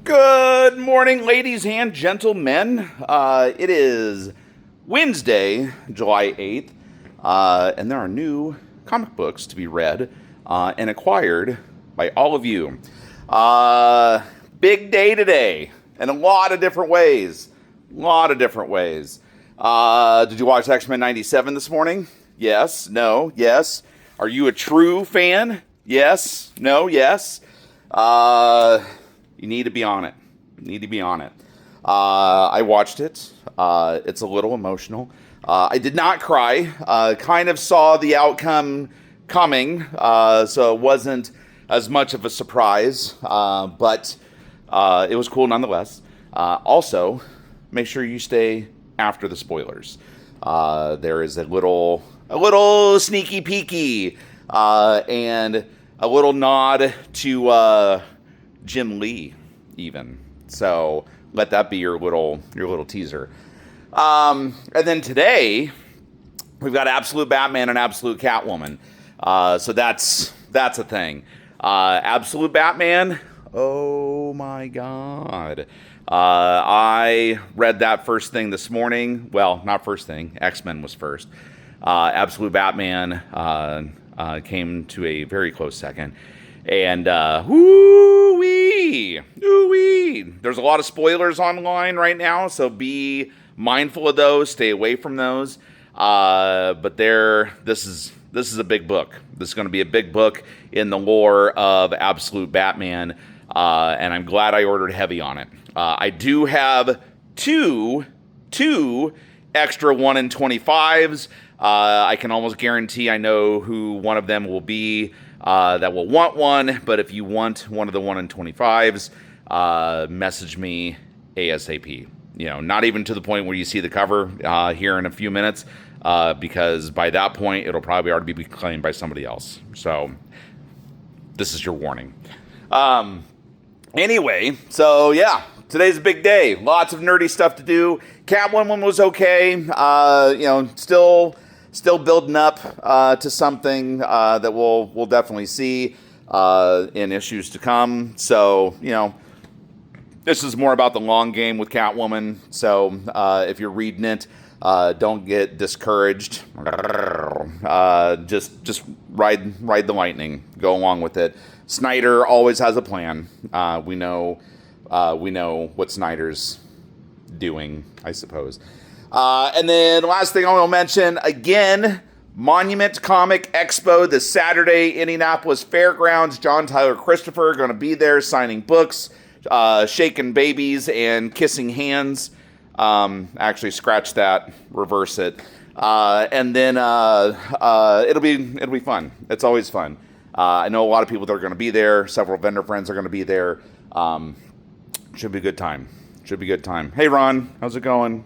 Good morning, ladies and gentlemen. It is Wednesday, July 8th, and there are new comic books to be read and acquired by all of you. Big day today in a lot of different ways. Did you watch X-Men 97 this morning? Yes, no, yes. Are you a true fan? Yes, no, yes. You need to be on it. I watched it. It's a little emotional. I did not cry. Kind of saw the outcome coming, so it wasn't as much of a surprise, but it was cool nonetheless. Also, make sure you stay after the spoilers. There is a little sneaky peeky and a little nod to Jim Lee, even. So let that be your little teaser. And then today we've got Absolute Batman and Absolute Catwoman. So that's a thing. Absolute Batman. Oh my God. I read that first thing this morning. Well, not first thing. X-Men was first. Absolute Batman came to a very close second. And woo-wee. There's a lot of spoilers online right now, so be mindful of those. Stay away from those. But this is a big book. This is going to be a big book in the lore of Absolute Batman, and I'm glad I ordered heavy on it. I do have two extra 1 in 25s. I can almost guarantee I know who one of them will be that will want one, but if you want one of the 1 in 25s, message me ASAP. Not even to the point where you see the cover here in a few minutes, because by that point, it'll probably already be claimed by somebody else. So this is your warning. Anyway, so yeah, today's a big day. Lots of nerdy stuff to do. Catwoman was okay. Still building up to something that we'll definitely see in issues to come. So, this is more about the long game with Catwoman. So, if you're reading it, don't get discouraged. Just ride the lightning. Go along with it. Snyder always has a plan. We know what Snyder's doing, I suppose. And then last thing I want to mention, again, Monument Comic Expo this Saturday, Indianapolis Fairgrounds. John Tyler Christopher going to be there signing books, shaking babies, and kissing hands. Actually, scratch that, reverse it. And then it'll be fun. It's always fun. I know a lot of people that are going to be there. Several vendor friends are going to be there. Should be a good time. Hey, Ron, how's it going?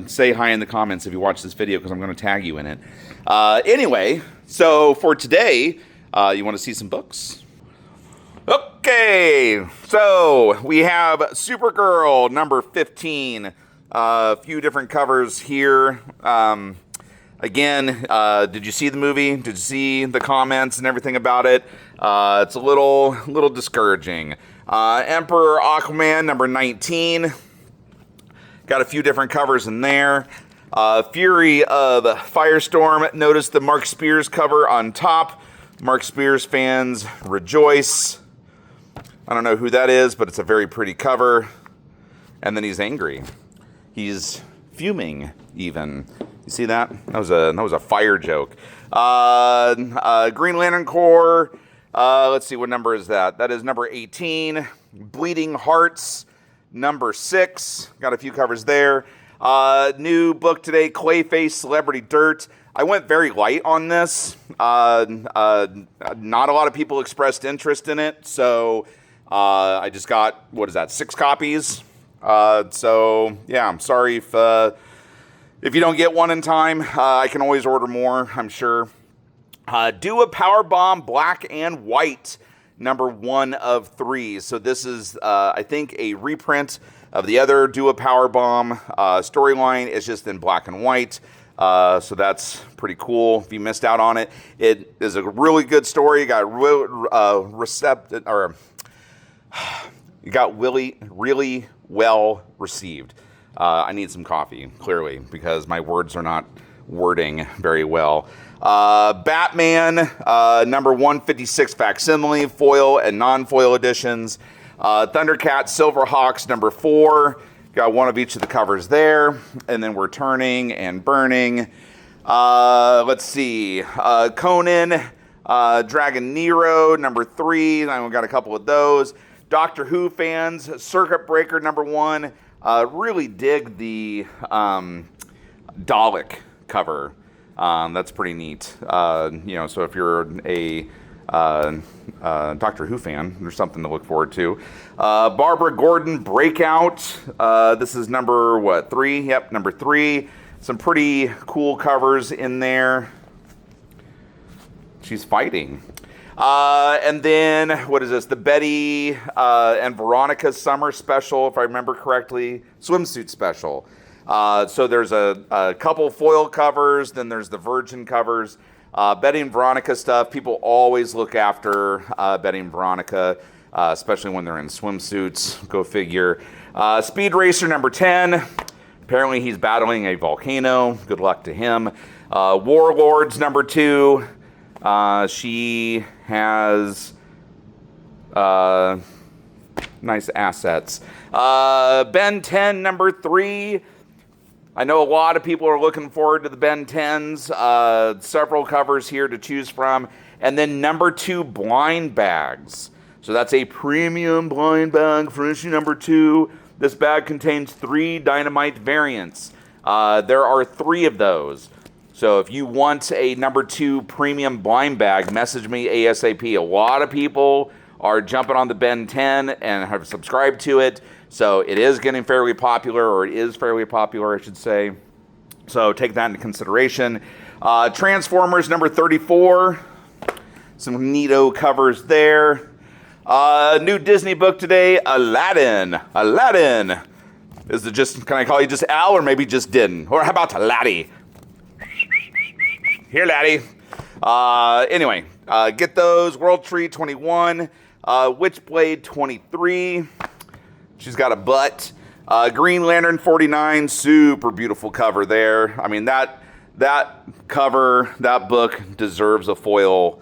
Say hi in the comments if you watch this video, because I'm going to tag you in it. Anyway, so for today, you want to see some books? Okay, so we have Supergirl number 15. A few different covers here. Again, did you see the movie? Did you see the comments and everything about it? It's a little discouraging. Emperor Aquaman number 19. Got a few different covers in there. Fury of Firestorm. Notice the Mark Spears cover on top. Mark Spears fans rejoice. I don't know who that is, but it's a very pretty cover. And then he's angry. He's fuming, even. You see that? That was a fire joke. Green Lantern Corps. Let's see, what number is that? That is number 18. Bleeding Hearts. Number 6, got a few covers there. New book today, Clayface Celebrity Dirt. I went very light on this. Not a lot of people expressed interest in it, so I just got, 6 copies. So yeah, I'm sorry if you don't get one in time. I can always order more, I'm sure. Do a Power Bomb Black and White. Number 1 of 3. So this is, I think, a reprint of the other Do a Power Bomb storyline. It's just in black and white. So that's pretty cool. If you missed out on it, it is a really good story. Got It got really well received. I need some coffee, clearly, because my words are not wording very well. Batman, number 156 Facsimile, foil and non-foil editions. Thundercat Silverhawks, number 4. Got one of each of the covers there. And then we're turning and burning. Let's see. Conan, Dragon Nero, number 3. I've got a couple of those. Doctor Who fans, Circuit Breaker, number 1. Really dig the Dalek cover. That's pretty neat. So if you're a Doctor Who fan, there's something to look forward to. Barbara Gordon Breakout. This is number 3? Yep, number 3. Some pretty cool covers in there. She's fighting. And then, what is this? The Betty and Veronica Summer Special, if I remember correctly. Swimsuit Special. So there's a couple foil covers, then there's the Virgin covers. Betty and Veronica stuff, people always look after Betty and Veronica, especially when they're in swimsuits. Go figure. Speed Racer number 10. Apparently he's battling a volcano. Good luck to him. Warlords number 2. She has nice assets. Ben 10 number 3. I know a lot of people are looking forward to the Ben 10s. Several covers here to choose from. And then number 2 blind bags. So that's a premium blind bag for issue number 2. This bag contains 3 Dynamite variants. There are 3 of those. So if you want a number 2 premium blind bag, message me ASAP. A lot of people are jumping on the Ben 10 and have subscribed to it. So it is getting fairly popular, or it is fairly popular, I should say. So take that into consideration. Transformers number 34. Some neato covers there. New Disney book today, Aladdin. Aladdin. Is it just, can I call you just Al, or maybe just Din? Or how about Laddie? Here, Laddie. Anyway, get those. World Tree 21. Witchblade 23. She's got a butt. Green Lantern 49. Super beautiful cover there. I mean, that cover, that book deserves a foil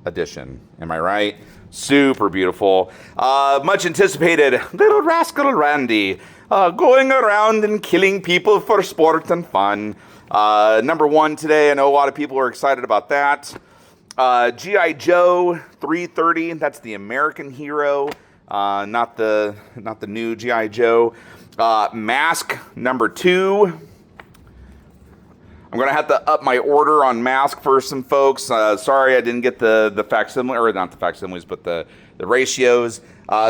edition. Am I right? Super beautiful. Much anticipated. Little Rascal Randy. Going around and killing people for sport and fun. Number 1 today. I know a lot of people are excited about that. G.I. Joe 330. That's the American hero. Not the new G.I. Joe. Mask number 2. I'm going to have to up my order on Mask for some folks. Sorry I didn't get the facsimile, or not the facsimiles, but the ratios.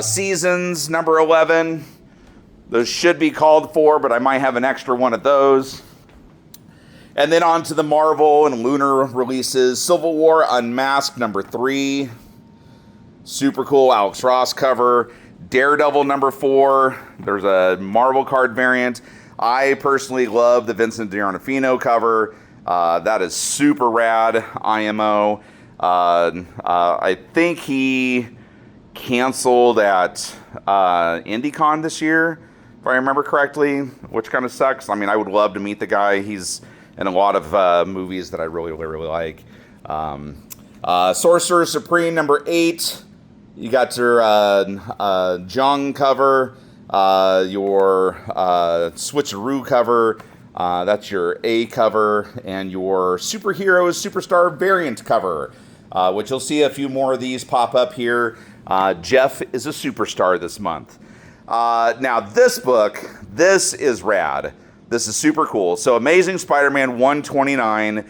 Seasons number 11. Those should be called for, but I might have an extra one of those. And then on to the Marvel and Lunar releases. Civil War Unmasked number 3. Super cool Alex Ross cover. Daredevil number 4. There's a Marvel card variant. I personally love the Vincent D'Onofrio cover. That is super rad. IMO. I think he canceled at IndieCon this year, if I remember correctly, which kind of sucks. I mean, I would love to meet the guy. He's in a lot of movies that I really like. Sorcerer Supreme number 8. You got your Jung cover, your Switcheroo cover, that's your A cover, and your Superheroes Superstar variant cover, which you'll see a few more of these pop up here. Jeff is a superstar this month. Now this book, this is rad. This is super cool. So Amazing Spider-Man 129,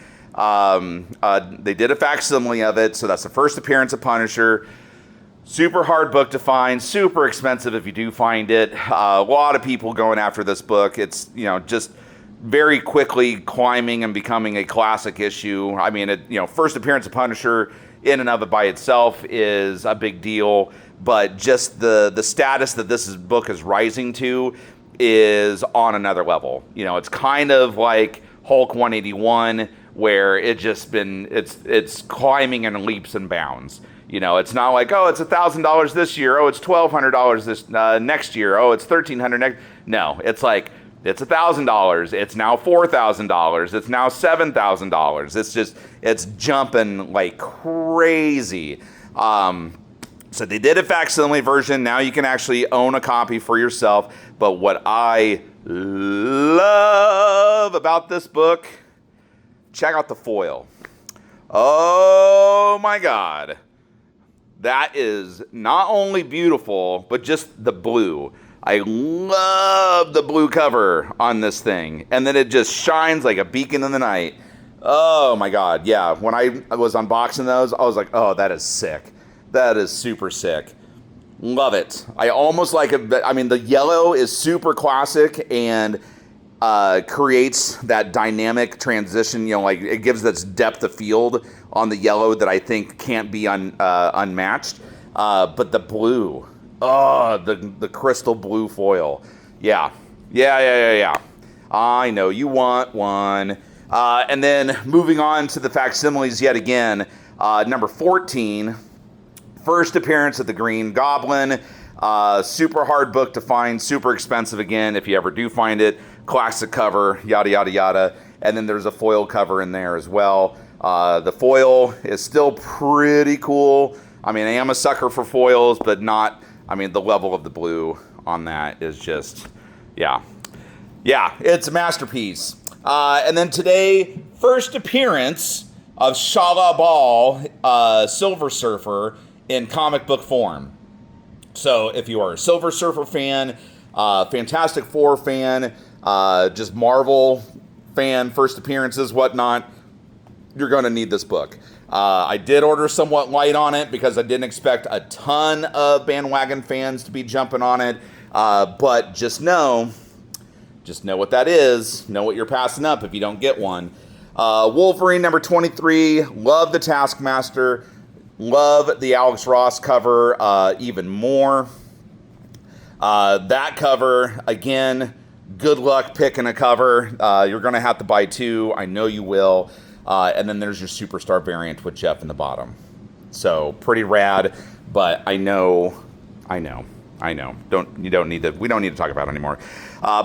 they did a facsimile of it, so that's the first appearance of Punisher. Super hard book to find, super expensive if you do find it. A lot of people going after this book. It's, just very quickly climbing and becoming a classic issue. I mean, first appearance of Punisher in and of it by itself is a big deal, but just the status that this book is rising to is on another level. It's kind of like Hulk 181, where it's climbing in leaps and bounds. You know, it's not like, oh, it's $1,000 this year. Oh, it's $1,200 this next year. Oh, it's $1,300 next. No, it's like, it's $1,000. It's now $4,000. It's now $7,000. It's jumping like crazy. So they did a facsimile version. Now you can actually own a copy for yourself. But what I love about this book, check out the foil. Oh my God. That is not only beautiful, but just the blue. I love the blue cover on this thing. And then it just shines like a beacon in the night. Oh my God, yeah. When I was unboxing those, I was like, oh, that is sick. That is super sick. Love it. I almost like it. I mean, the yellow is super classic and creates that dynamic transition. You know, like it gives this depth of field on the yellow that I think can't be unmatched. But the blue, oh, the crystal blue foil. Yeah. I know you want one. And then moving on to the facsimiles yet again. Number 14, first appearance of the Green Goblin. Super hard book to find, super expensive again if you ever do find it. Classic cover, yada, yada, yada. And then there's a foil cover in there as well. The foil is still pretty cool. I mean, I am a sucker for foils, but not, I mean, the level of the blue on that is just, yeah. Yeah, it's a masterpiece. And then today, first appearance of Shala Ball, Silver Surfer, in comic book form. So if you are a Silver Surfer fan, Fantastic Four fan, just Marvel fan, first appearances, whatnot, you're going to need this book. I did order somewhat light on it because I didn't expect a ton of bandwagon fans to be jumping on it. But just know what that is. Know what you're passing up if you don't get one. Wolverine number 23. Love the Taskmaster. Love the Alex Ross cover even more. That cover, again, good luck picking a cover. You're going to have to buy two. I know you will. And then there's your Superstar variant with Jeff in the bottom. So pretty rad, but I know. We don't need to talk about it anymore.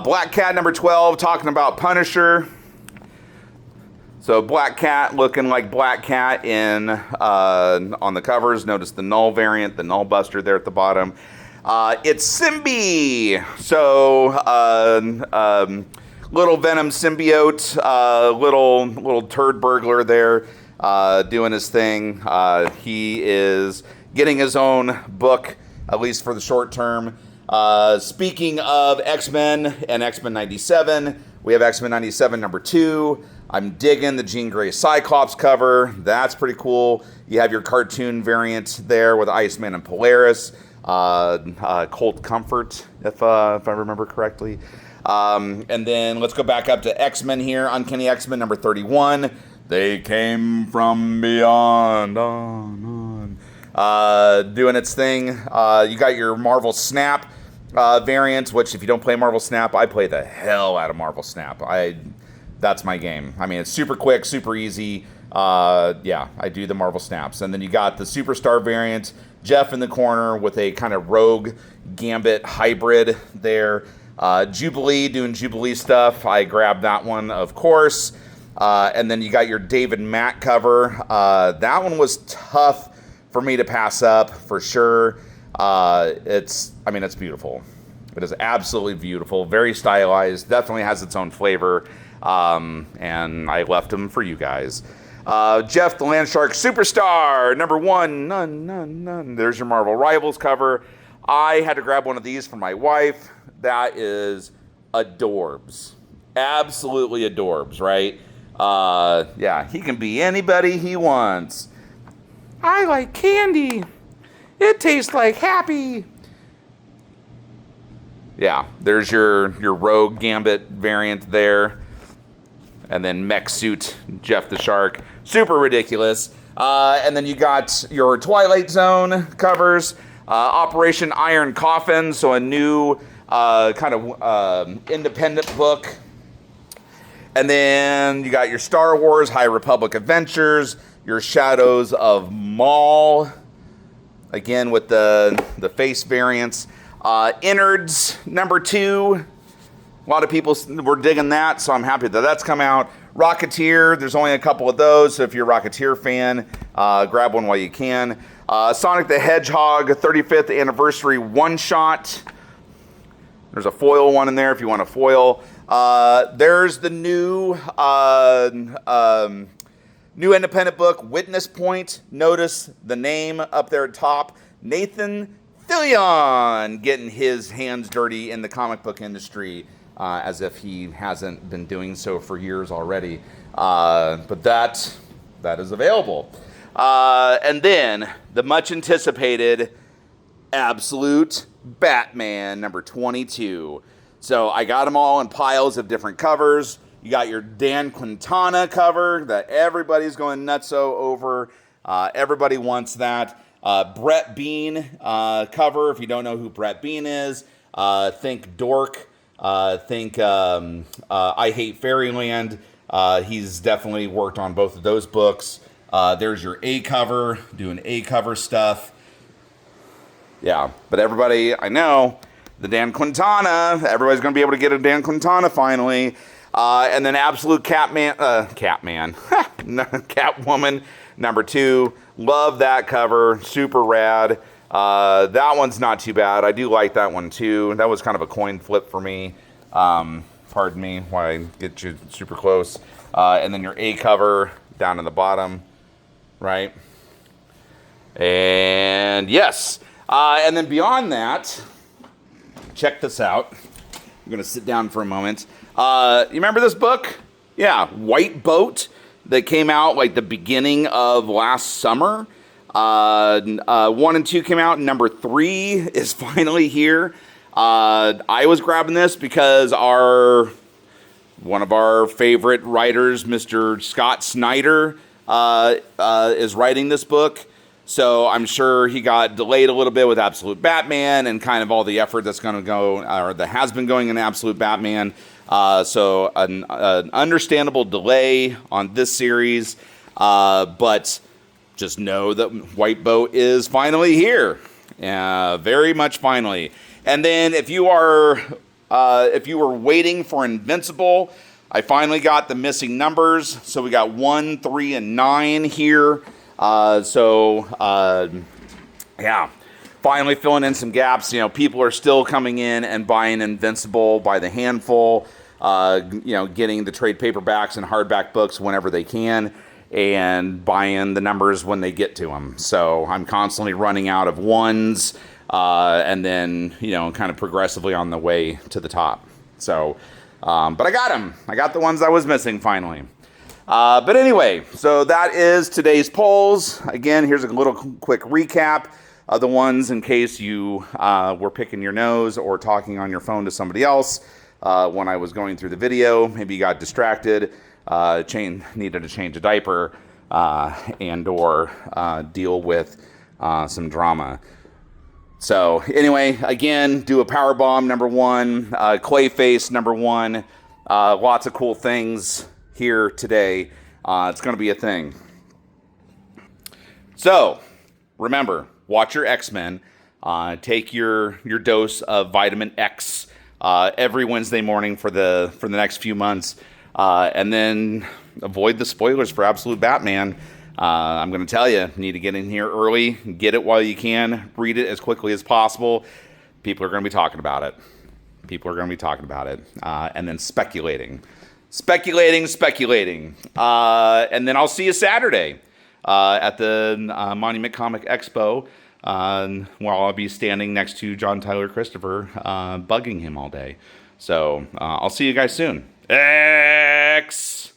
Black Cat number 12, talking about Punisher. So Black Cat looking like Black Cat on the covers. Notice the Null variant, the Null Buster there at the bottom. It's Symbie. So little Venom symbiote, little turd burglar there, doing his thing. He is getting his own book, at least for the short term. Speaking of X-Men and X-Men 97, we have X-Men 97 number 2. I'm digging the Jean Grey Cyclops cover. That's pretty cool. You have your cartoon variant there with Iceman and Polaris. Cold Comfort, if I remember correctly. And then let's go back up to X-Men here. Uncanny X-Men number 31. They came from beyond. Doing its thing. You got your Marvel Snap variants, which if you don't play Marvel Snap, I play the hell out of Marvel Snap. That's my game. I mean, it's super quick, super easy. Yeah, I do the Marvel Snaps. And then you got the Superstar variant, Jeff in the corner with a kind of rogue Gambit hybrid there. Jubilee doing Jubilee stuff. I grabbed that one, of course. And then you got your David Mack cover. That one was tough for me to pass up, for sure. It's beautiful. It is absolutely beautiful. Very stylized. Definitely has its own flavor. And I left them for you guys. Jeff the Landshark Superstar, number 1. None. There's your Marvel Rivals cover. I had to grab one of these for my wife. That is adorbs. Absolutely adorbs, right? Yeah, he can be anybody he wants. I like candy. It tastes like happy. Yeah, there's your Rogue Gambit variant there. And then Mech Suit, Jeff the Shark. Super ridiculous. And then you got your Twilight Zone covers. Operation Iron Coffin, so a new kind of independent book. And then you got your Star Wars High Republic Adventures, your Shadows of Maul again with the face variants. Innards #2. A lot of people were digging that, so I'm happy that that's come out. Rocketeer, there's only a couple of those, so if you're a Rocketeer fan, grab one while you can. Sonic the Hedgehog 35th anniversary one-shot. There's a foil one in there if you want a foil. There's the new new independent book, Witness Point. Notice the name up there at top. Nathan Fillion getting his hands dirty in the comic book industry, as if he hasn't been doing so for years already. But that is available. And then the much anticipated Absolute Batman #22. So I got them all in piles of different covers. You got your Dan Quintana cover that everybody's going nutso over. Everybody wants that. Brett Bean cover. If you don't know who Brett Bean is, think Dork. Think I Hate Fairyland. He's definitely worked on both of those books. There's your A cover, doing A cover stuff. Yeah, but everybody, I know, the Dan Quintana, everybody's going to be able to get a Dan Quintana finally. And then Absolute Catwoman #2. Love that cover, super rad. That one's not too bad. I do like that one too. That was kind of a coin flip for me. Pardon me while I get you super close. And then your A cover down in the bottom, right? And yes. And then beyond that, check this out. I'm going to sit down for a moment. You remember this book? Yeah, White Boat, that came out like the beginning of last summer. 1 and 2 came out. #3 is finally here. I was grabbing this because one of our favorite writers, Mr. Scott Snyder, is writing this book. So I'm sure he got delayed a little bit with Absolute Batman and kind of all the effort that's going to go, or that has been going in Absolute Batman. So an understandable delay on this series, but just know that White Boat is finally here, very much finally. And then if you were waiting for Invincible, I finally got the missing numbers. So we got 1, 3, and 9 here. Yeah, finally filling in some gaps. You know, people are still coming in and buying Invincible by the handful. Getting the trade paperbacks and hardback books whenever they can, and buying the numbers when they get to them. So I'm constantly running out of ones, and then, kind of progressively on the way to the top. So, but I got them. I got the ones I was missing finally. But anyway, so that is today's polls. Again, here's a little quick recap of the ones in case you were picking your nose or talking on your phone to somebody else when I was going through the video. Maybe you got distracted, needed to change a diaper, and or deal with some drama. So anyway, again, do a Power Bomb #1, Clayface #1. Lots of cool things here today. It's going to be a thing. So remember, watch your X-Men. Take your dose of vitamin X every Wednesday morning for the next few months, and then avoid the spoilers for Absolute Batman. I'm going to tell you, need to get in here early, get it while you can, read it as quickly as possible. People are going to be talking about it. And then speculating. And then I'll see you Saturday at the Monument Comic Expo, where I'll be standing next to John Tyler Christopher, bugging him all day. So I'll see you guys soon. EXCELSIOR!